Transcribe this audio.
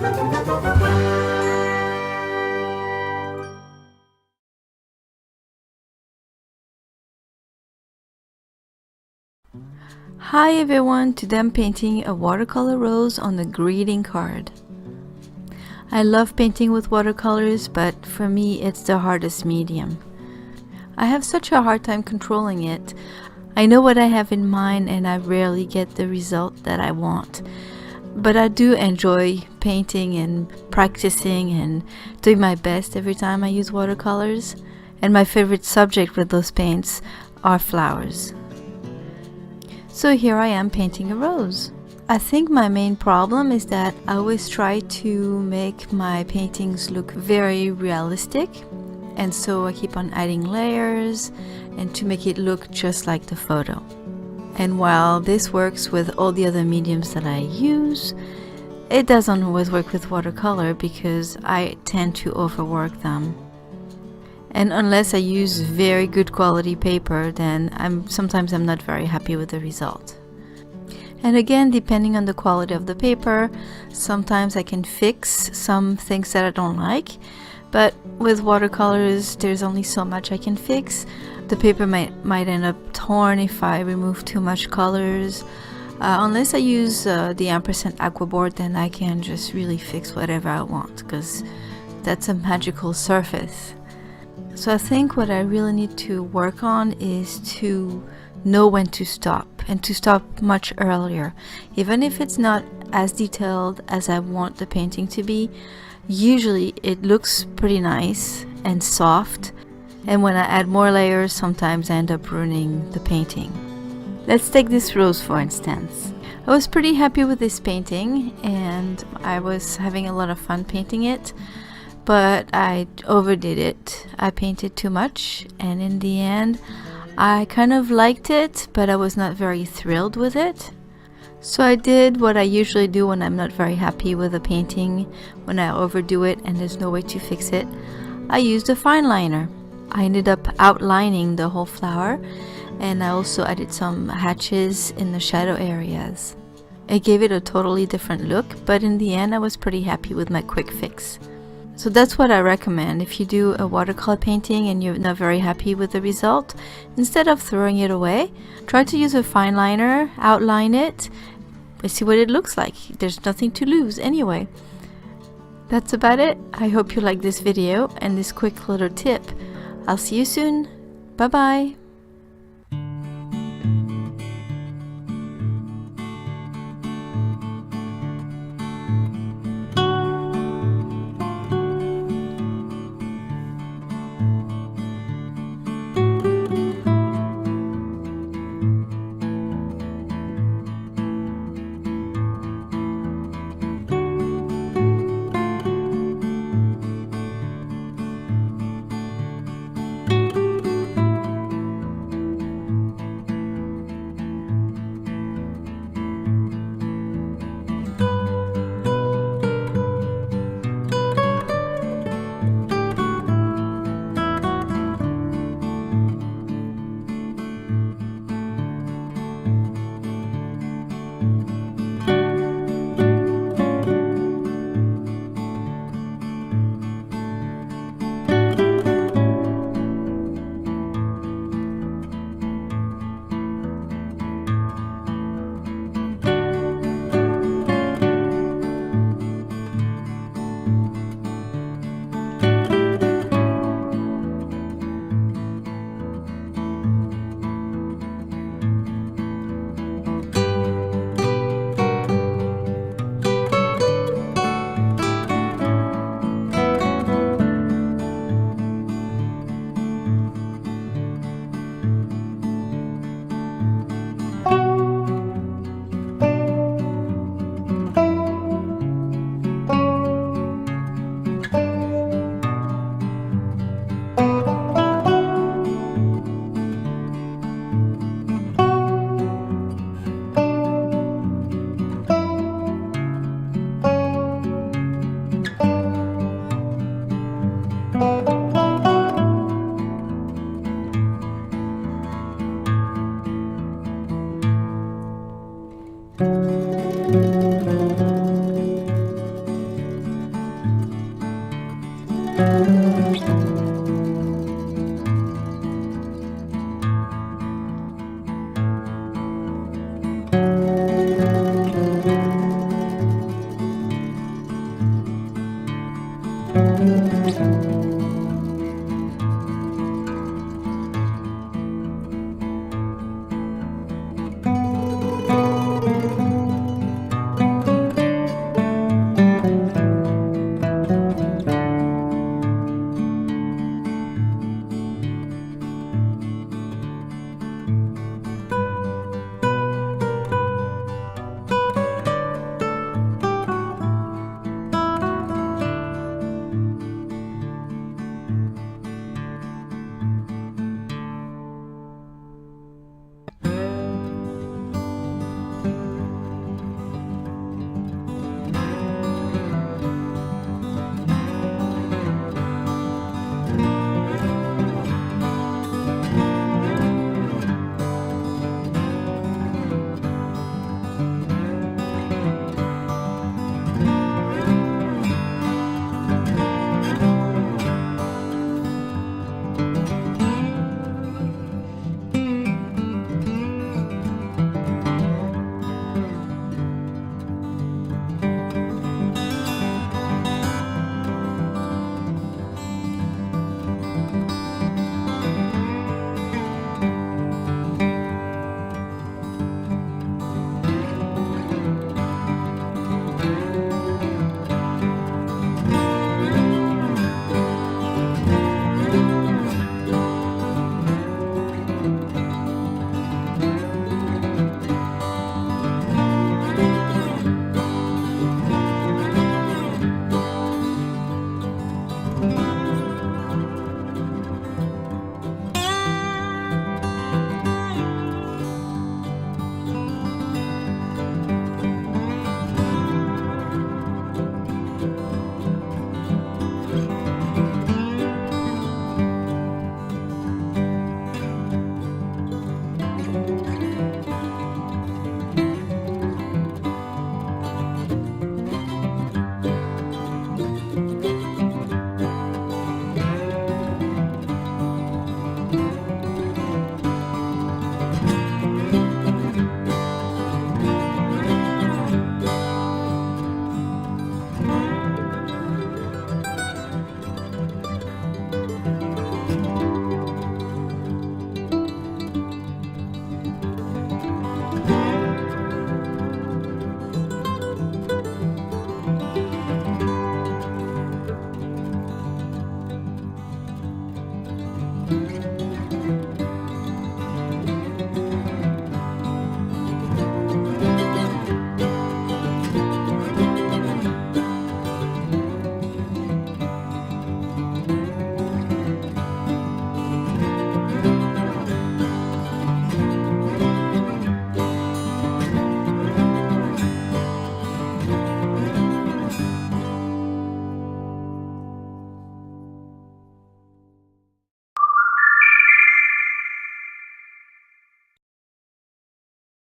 Hi everyone, today I'm painting a watercolor rose on a greeting card. I love painting with watercolors, but for me it's the hardest medium. I have such a hard time controlling it. I know what I have in mind and I rarely get the result that I want. But I do enjoy painting and practicing and doing my best every time I use watercolors. And my favorite subject with those paints are flowers. So here I am painting a rose. I think my main problem is that I always try to make my paintings look very realistic, and so I keep on adding layers and to make it look just like the photo. And while this works with all the other mediums that I use, it doesn't always work with watercolor because I tend to overwork them. And unless I use very good quality paper, then sometimes I'm not very happy with the result. And again, depending on the quality of the paper, sometimes I can fix some things that I don't like. But with watercolors, there's only so much I can fix. The paper might end up torn if I remove too much colors. Unless I use the ampersand aquaboard, then I can just really fix whatever I want, because that's a magical surface. So I think what I really need to work on is to know when to stop, and to stop much earlier. Even if it's not as detailed as I want the painting to be, usually it looks pretty nice and soft, and when I add more layers, sometimes I end up ruining the painting. Let's take this rose for instance. I was pretty happy with this painting and I was having a lot of fun painting it. But I overdid it. I painted too much, and in the end I kind of liked it, but I was not very thrilled with it. So I did what I usually do when I'm not very happy with a painting, when I overdo it and there's no way to fix it. I used a fine liner. I ended up outlining the whole flower, and I also added some hatches in the shadow areas. It gave it a totally different look, but in the end I was pretty happy with my quick fix. So that's what I recommend. If you do a watercolor painting and you're not very happy with the result, instead of throwing it away, try to use a fine liner, outline it, and see what it looks like. There's nothing to lose anyway. That's about it. I hope you like this video and this quick little tip. I'll see you soon. Bye bye.